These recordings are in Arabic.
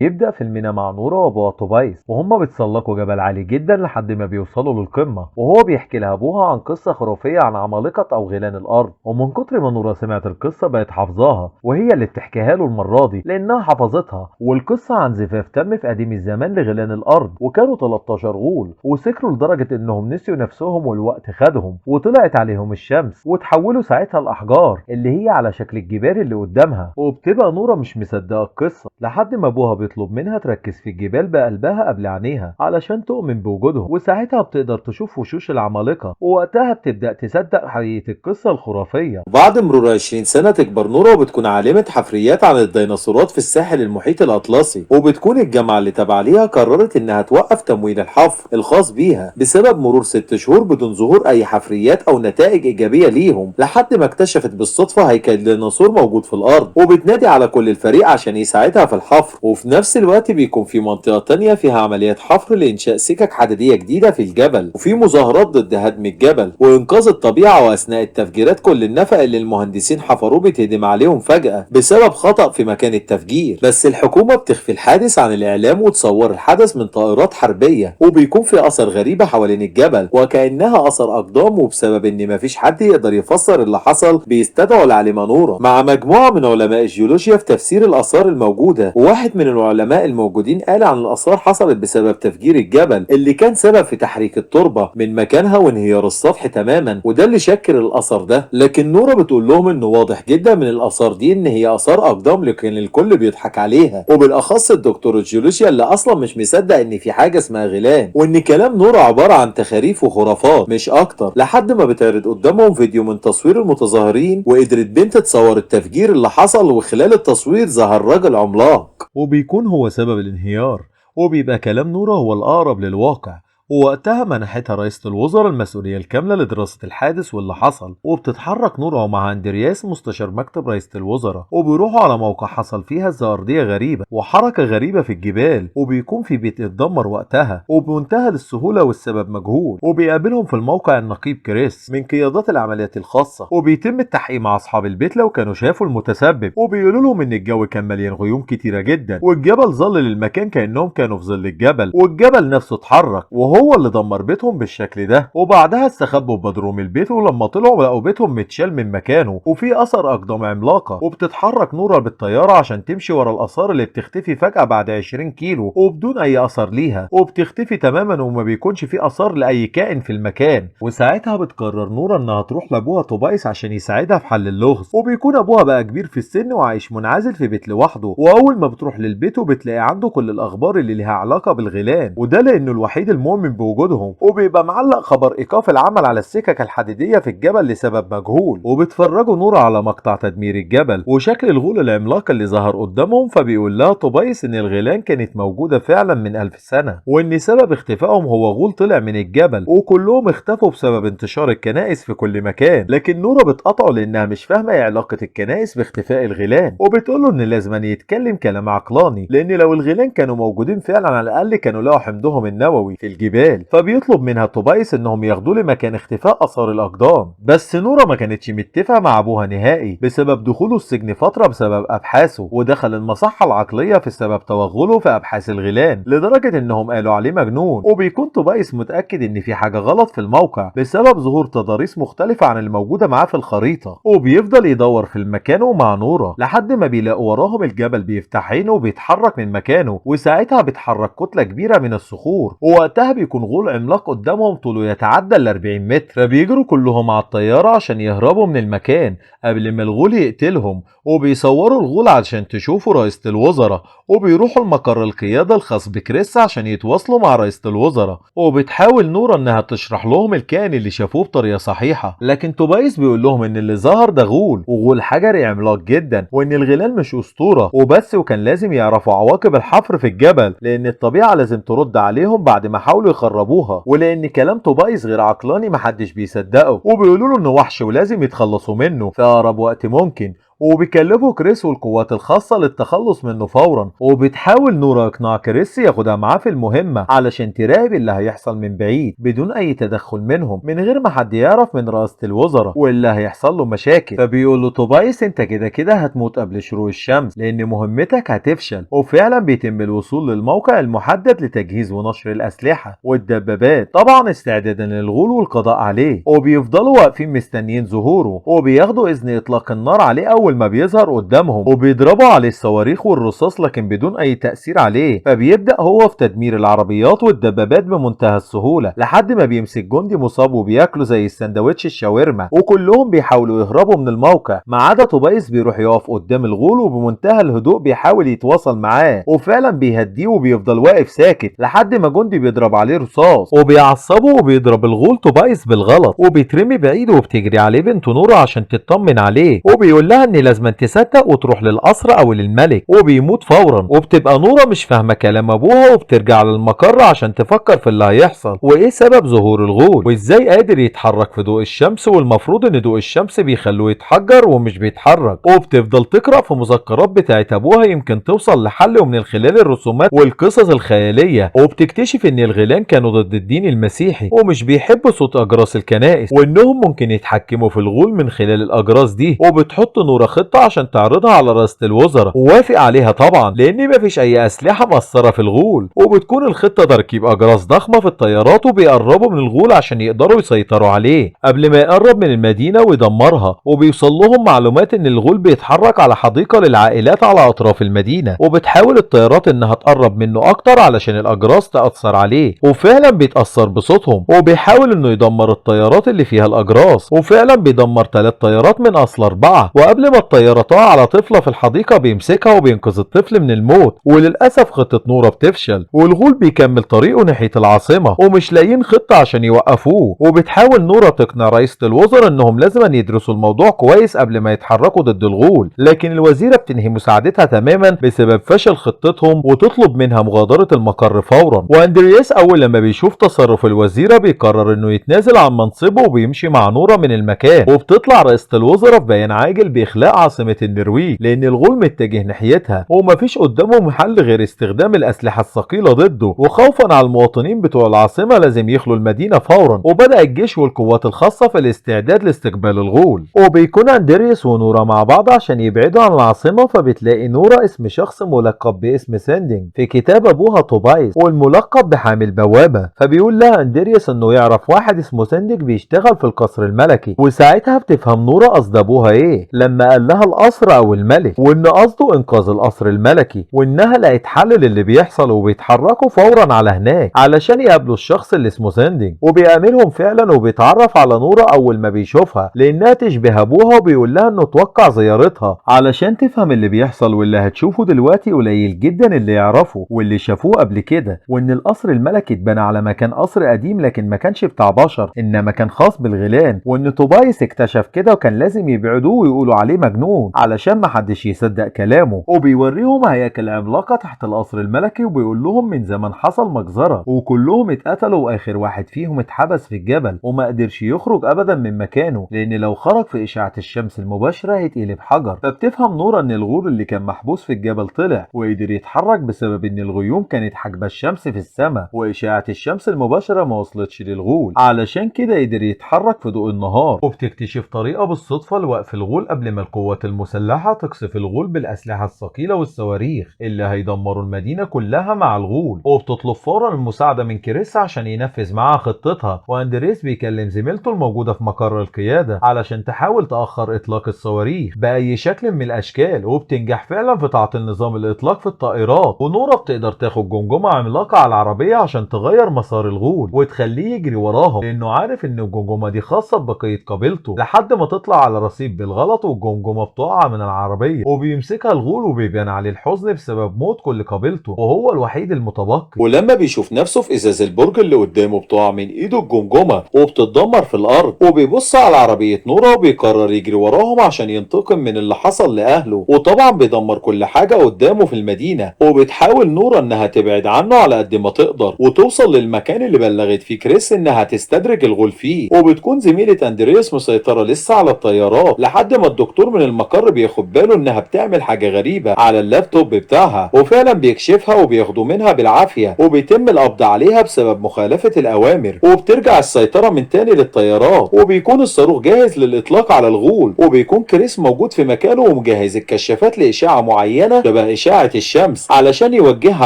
يبدأ فيلمنا مع نورة وأبوها طبيس وهما بيتسلقوا جبل عالي جدا لحد ما بيوصلوا للقمة، وهو بيحكي لها أبوها عن قصة خرافية عن عمالقة أو غيلان الأرض. ومن كتر ما نورة سمعت القصة بقت حافظاها، وهي اللي بتحكيها له المرة دي لأنها حفظتها. والقصة عن زفاف تم في قديم الزمان لغيلان الأرض، وكانوا 13 غول وسكروا لدرجة إنهم نسيوا نفسهم والوقت خدهم، وطلعت عليهم الشمس وتحولوا ساعتها الأحجار اللي هي على شكل الجبال اللي قدامها. وبتبقى نورة مش مصدقة القصة لحد ما أبوها بيطلب منها تركز في الجبال بقلبها قبل عينيها علشان تؤمن بوجودهم، وساعتها بتقدر تشوف وشوش العمالقة، ووقتها بتبدأ تصدق حقيقة القصة الخرافية. وبعد مرور 20 سنة تكبر نورة وبتكون عالمة حفريات عن الديناصورات في الساحل المحيط الأطلسي، وبتكون الجامعة اللي تابعة ليها قررت إنها توقف تمويل الحفر الخاص بيها بسبب مرور 6 شهور بدون ظهور أي حفريات أو نتائج إيجابية ليهم، لحد ما اكتشفت بالصدفة هيكل ديناصور موجود في الأرض، وبتنادي على كل الفريق عشان يساعدها في الحفر. وفي نفس الوقت بيكون في منطقة تانية فيها عمليات حفر لإنشاء سكك حديدية جديدة في الجبل، وفي مظاهرات ضد هدم الجبل وإنقاذ الطبيعة. وأثناء التفجيرات كل النفق اللي المهندسين حفروه بيتهدم عليهم فجأة بسبب خطأ في مكان التفجير، بس الحكومة بتخفي الحادث عن الإعلام وتصور الحدث من طائرات حربية، وبيكون في أثر غريبة حوالين الجبل وكأنها أثر أقدام. وبسبب إن مفيش حد يقدر يفسر اللي حصل بيستدعوا العالمة نورة مع مجموعة من علماء الجيولوجيا في تفسير الآثار الموجودة. وواحد من العلماء الموجودين قال عن الآثار حصلت بسبب تفجير الجبل اللي كان سبب في تحريك التربة من مكانها وانهيار السطح تماما، وده اللي شكل الأثر ده. لكن نورة بتقول لهم إنه واضح جدا من الآثار دي إن هي آثار أقدام، لكن الكل بيضحك عليها، وبالأخص الدكتور الجيولوجيا اللي أصلا مش مصدق إن في حاجة اسمها غيلان، وإن كلام نورة عبارة عن تخاريف وخرافات مش أكتر. لحد ما بتعرض قدامهم فيديو من تصوير المتظاهرين، وقدرت بنت تصور التفجير اللي حصل، وخلال التصوير ظهر راجل عملاق وبيكون هو سبب الانهيار، وبيبقى كلام نورة هو الأقرب للواقع. ووقتها منحتها رئيسة الوزراء المسؤولية الكاملة لدراسة الحادث واللي حصل، وبتتحرك نورة مع اندرياس مستشار مكتب رئيسة الوزراء، وبيروحوا على موقع حصل فيها أرضية غريبة وحركة غريبة في الجبال، وبيكون في بيت اتدمر وقتها وبمنتهى السهولة والسبب مجهول. وبيقابلهم في الموقع النقيب كريس من قيادات العمليات الخاصة، وبيتم التحقيق مع أصحاب البيت لو كانوا شافوا المتسبب، وبيقولوا لهم إن الجو كان مليان غيوم كتيرة جدا، والجبل ظل للمكان كأنهم كانوا في ظل الجبل، والجبل نفسه اتحرك وهو اللي دمر بيتهم بالشكل ده. وبعدها استخبوا في بدروم البيت، ولما طلعوا لقوا بيتهم متشال من مكانه وفي اثر اقدام عملاقه. وبتتحرك نورة بالطياره عشان تمشي ورا الاثار اللي بتختفي فجاه بعد 20 كيلو وبدون اي اثر ليها، وبتختفي تماما وما بيكونش في اثار لاي كائن في المكان. وساعتها بتقرر نورة انها تروح لابوها طوبايس عشان يساعدها في حل اللغز، وبيكون ابوها بقى كبير في السن وعايش منعزل في بيت لوحده. واول ما بتروح للبيت وبتلاقي عنده كل الاخبار اللي ليها علاقه بالغيلان، وده لانه الوحيد المؤمن بوجودهم، وبيبقى معلق خبر ايقاف العمل على السكك الحديديه في الجبل لسبب مجهول. وبتفرجوا نورة على مقطع تدمير الجبل وشكل الغول العملاق اللي ظهر قدامهم، فبيقول لها طوبيس ان الغيلان كانت موجوده فعلا من 1000 سنه، وان سبب اختفائهم هو غول طلع من الجبل، وكلهم اختفوا بسبب انتشار الكنائس في كل مكان. لكن نورة بتقطعه لانها مش فاهمه ايه علاقه الكنائس باختفاء الغيلان، وبتقوله ان لازم يتكلم كلام عقلاني، لان لو الغيلان كانوا موجودين فعلا على الاقل كانوا لقوا حمضهم النووي في الجبال. فبيطلب منها طوبيس انهم ياخدوه لمكان اختفاء اثار الاقدام. بس نورة ما كانتش متفقه مع ابوها نهائي بسبب دخوله السجن فتره بسبب ابحاثه، ودخل المصحه العقليه في سبب توغله في ابحاث الغيلان لدرجه انهم قالوا عليه مجنون. وبيكون طوبيس متاكد ان في حاجه غلط في الموقع بسبب ظهور تضاريس مختلفه عن الموجوده معاه في الخريطه، وبيفضل يدور في المكان ومع نورة لحد ما بيلاقوا وراهم الجبل بيفتح عينه وبيتحرك من مكانه، وساعتها بيتحرك كتله كبيره من الصخور، ووقتها بيكون غول عملاق قدامهم طوله يتعدى ال 40 متر. فبيجروا كلهم على الطياره عشان يهربوا من المكان قبل ما الغول يقتلهم. وبيصوروا الغول عشان تشوفوا رئيسة الوزراء، وبيروحوا المقر القيادة الخاص بكريس عشان يتواصلوا مع رئيسة الوزراء. وبتحاول نورة انها تشرح لهم الكائن اللي شافوه بطريقة صحيحة، لكن طوبيس بيقول لهم ان اللي ظهر ده غول، وغول حجري عملاق جدا، وان الغيلان مش اسطورة وبس، وكان لازم يعرفوا عواقب الحفر في الجبل لان الطبيعة لازم ترد عليهم بعد ما حاولوا يخربوها، ولان كلام طوبيس غير عقلاني محدش بيصدقه. وبيقولوا له انه وحش ولازم يتخلصوا منه في اقرب وقت ممكن. وبيكلفوا كريس والقوات الخاصة للتخلص منه فورا. وبتحاول نورا اقناع كريس ياخدها معاه في المهمة علشان تراقب اللي هيحصل من بعيد بدون اي تدخل منهم، من غير ما حد يعرف من رئاسة الوزراء واللي هيحصل له مشاكل. فبيقول له توبايس انت كده كده هتموت قبل شروق الشمس لان مهمتك هتفشل. وفعلا بيتم الوصول للموقع المحدد لتجهيز ونشر الاسلحة والدبابات، طبعا استعدادا للغول والقضاء عليه. وبيفضلوا واقفين مستنيين ظهوره، وبياخدوا اذن اطلاق النار عليه اول ما بيظهر قدامهم، وبيضربوا عليه الصواريخ والرصاص لكن بدون اي تأثير عليه. فبيبدأ هو في تدمير العربيات والدبابات بمنتهى السهولة لحد ما بيمسك جندي مصاب وبياكله زي السندوتش الشاورما. وكلهم بيحاولوا يهربوا من الموقع ما عدا توبايس، بيروح يقف قدام الغول وبمنتهى الهدوء بيحاول يتواصل معاه وفعلا بيهديه، وبيفضل واقف ساكت لحد ما جندي بيضرب عليه رصاص وبيعصبه وبيضرب الغول توبايس بالغلط، وبيترمي بعيد وبتجري عليه بنت نورا عشان تطمن عليه، وبيقول لها ان لازم تصدق وتروح للقصر او للملك، وبيموت فورا. وبتبقى نورا مش فاهمه كلام ابوها وبترجع للمقر عشان تفكر في اللي هيحصل وايه سبب ظهور الغول وازاي قادر يتحرك في ضوء الشمس، والمفروض ان ضوء الشمس بيخلوه يتحجر ومش بيتحرك. وبتفضل تقرا في مذكرات بتاعت ابوها يمكن توصل لحل، ومن خلال الرسومات والقصص الخياليه وبتكتشف ان الغيلان كانوا ضد الدين المسيحي ومش بيحبوا صوت اجراس الكنائس، وانهم ممكن يتحكموا في الغول من خلال الاجراس دي. وبتحط نورا خطه عشان تعرضها على رئاسه الوزراء، ووافق عليها طبعا لان مفيش اي اسلحه مأثره في الغول. وبتكون الخطه تركيب اجراس ضخمه في الطيارات وبيقربوا من الغول عشان يقدروا يسيطروا عليه قبل ما يقرب من المدينه ويدمرها. وبيوصل لهم معلومات ان الغول بيتحرك على حديقه للعائلات على اطراف المدينه، وبتحاول الطيارات انها تقرب منه اكتر علشان الاجراس تأثر عليه، وفعلا بيتأثر بصوتهم. وبيحاول انه يدمر الطيارات اللي فيها الاجراس، وفعلا بيدمر 3 طيارات من اصل 4. وقبل ما الطياره تقع على طفله في الحديقه بيمسكها وبينقذ الطفل من الموت. وللاسف خطه نورا بتفشل، والغول بيكمل طريقه ناحيه العاصمه ومش لاقيين خطه عشان يوقفوه. وبتحاول نورا تقنع رئيسه الوزراء انهم لازم يدرسوا الموضوع كويس قبل ما يتحركوا ضد الغول، لكن الوزيره بتنهي مساعدتها تماما بسبب فشل خطتهم وتطلب منها مغادره المقر فورا. واندرياس اول لما بيشوف تصرف الوزيره بيقرر انه يتنازل عن منصبه وبيمشي مع نورا من المكان. وبتطلع رئيسه الوزراء في بيان عاجل باخلاء عاصمه النرويج لان الغول متجه ناحيتها ومفيش قدامه محل غير استخدام الاسلحه الثقيله ضده. وخوفا على المواطنين بتوع العاصمه لازم يخلوا المدينه فورا، وبدأ الجيش والقوات الخاصه في الاستعداد لاستقبال الغول. وبيكون اندرياس ونورا مع بعض عشان يبعدوا عن العاصمه، فبتلاقي نورا اسم شخص ملقب باسم ساندينج في كتاب ابوها توبايس والملقب بحامل بوابه. فبيقول لها اندرياس انه يعرف واحد اسمه ساندينج بيشتغل في القصر الملكي، وساعتها بتفهم نورا قصد ابوها ايه لما قال لها القصر او الملك، وان قصده انقاذ القصر الملكي، وانها لقت حل للي بيحصل وبيتحركوا فورا على هناك علشان يقابلوا الشخص اللي اسمه ساندينج. وبيقابلهم فعلا وبيتعرف على نورا اول ما بيشوفها لانها تشبه ابوها، وبيقول لها انه توقع زيارتها علشان تفهم اللي بيحصل، واللي هتشوفه دلوقتي قليل جدا اللي يعرفه واللي شافوه قبل كده، وان القصر الملكي اتبنى على مكان قصر قديم لكن ما كانش بتاع بشر انما كان خاص بالغيلان، وان توبايس اكتشف كده وكان لازم يبعدوه ويقولوا عليه مجنون علشان ما حدش يصدق كلامه. وبيوريهم هياكل عملاقه تحت القصر الملكي، وبيقول لهم من زمان حصل مجزره وكلهم اتقتلوا واخر واحد فيهم اتحبس في الجبل وما قدرش يخرج ابدا من مكانه لان لو خرج في اشعه الشمس المباشره هيتقلب حجر. فبتفهم نورا ان الغول اللي كان محبوس في الجبل طلع وقدر يتحرك بسبب ان الغيوم كانت حاجبه الشمس في السماء، واشعه الشمس المباشره ما وصلتش للغول علشان كده قدر يتحرك في ضوء النهار. وبتكتشف طريقه بالصدفه لوقف الغول قبل ما القوات المسلحه تقصف الغول بالاسلحه الثقيله والصواريخ اللي هيدمروا المدينه كلها مع الغول. وبتطلب فورا المساعده من كريس عشان ينفذ معاها خطتها، واندريس بيكلم زميلته الموجوده في مقر القياده علشان تحاول تاخر اطلاق الصواريخ باي شكل من الاشكال. وبتنجح فعلا في تعطيل نظام الاطلاق في الطائرات، ونورا بتقدر تاخد جمجمه عملاقه على العربيه عشان تغير مسار الغول وتخليه يجري وراهم لانه عارف ان الجمجمه دي خاصه ببقيه قبيلته، لحد ما تطلع على رصيف بالغلط والجمجمه بتقع من العربيه وبيمسكها الغول وبيبان عليه الحزن بسبب موت كل قبيلته وهو الوحيد المتبقي. ولما بيشوف نفسه في ازاز البرج اللي قدامه بتقع من ايده الجمجمه وبتتدمر في الارض، وبيبص على عربيه نورا وبيقرر يجري وراهم عشان ينتقم من اللي حصل لاهله، وطبعا بيدمر كل حاجه قدامه في المدينه. وبتحاول نورا انها تبعد عنه على قد ما تقدر وتوصل للمكان اللي بلغت فيه كريس انها تستدرج الغول فيه. وبتكون زميله اندرياس مسيطره لسه على الطيارات لحد ما الدكتور دكتور من المقر بياخد باله انها بتعمل حاجة غريبة على اللابتوب بتاعها، وفعلا بيكشفها وبياخدوا منها بالعافية، وبيتم القبض عليها بسبب مخالفة الأوامر، وبترجع السيطرة من تاني للطيارات، وبيكون الصاروخ جاهز للإطلاق على الغول، وبيكون كريس موجود في مكانه ومجهز الكشافات لإشعة معينة شبه إشعة الشمس علشان يوجهها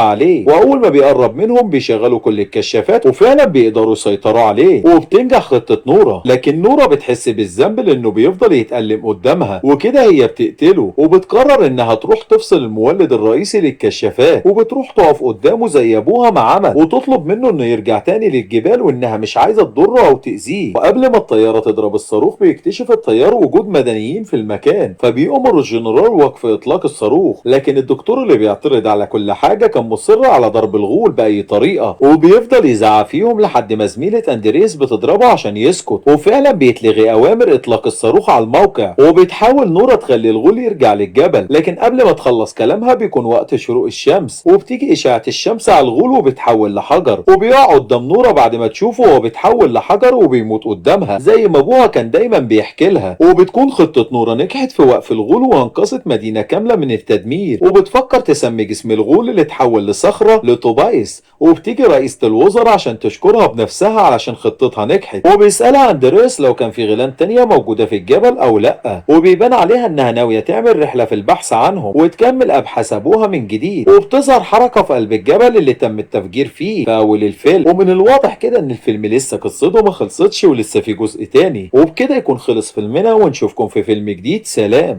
عليه، وأول ما بيقرب منهم بيشغلوا كل الكشافات وفعلا بيقدروا يسيطروا عليه، وبتنجح خطة نورا. لكن نورا بتحس بالذنب لأنه بيفضل يتألم قدامها، وكده هي بتقتله، وبتقرر إنها تروح تفصل المولد الرئيسي للكشافات، وبتروح تقف قدامه زي أبوها ما عمل، وتطلب منه إنه يرجع تاني للجبال وإنها مش عايزة تضره أو تأذيه. وقبل ما الطيارة تضرب الصاروخ بيكتشف الطيار وجود مدنيين في المكان، فبيأمر الجنرال وقف إطلاق الصاروخ، لكن الدكتور اللي بيعترض على كل حاجة كان مصر على ضرب الغول بأي طريقة، وبيفضل يزعق فيهم لحد ما زميلة أندريس بتضربه عشان يسكت، وفعلا بيتلغي أوامر إطلاق الصاروخ على الموقع، وبتحاول نورا تخلي الغول يرجع للجبل، لكن قبل ما تخلص كلامها بيكون وقت شروق الشمس، وبتيجي إشعة الشمس على الغول وبتحول لحجر، وبيقع قدام نورا بعد ما تشوفه وهو بيتحول لحجر وبيموت قدامها زي ما أبوها كان دايما بيحكي لها. وبتكون خطة نورا نجحت في وقف الغول وانقذت مدينة كاملة من التدمير، وبتفكر تسمي جسم الغول اللي اتحول لصخرة لطوبايس، وبتيجي رئيسة الوزراء عشان تشكرها بنفسها علشان خطتها نجحت، وبيسألها اندريس لو كان في غيلان تانية موجودة في الجبل أو لأ، وبيبان عليها إنها ناوية تعمل رحلة في البحث عنهم وتكمل أبحاث أبوها من جديد. وبتظهر حركة في قلب الجبل اللي تم التفجير فيه في أول الفيلم، ومن الواضح كده إن الفيلم لسه قصته ما خلصتش ولسه في جزء تاني، وبكده يكون خلص فيلمنا ونشوفكم في فيلم جديد. سلام.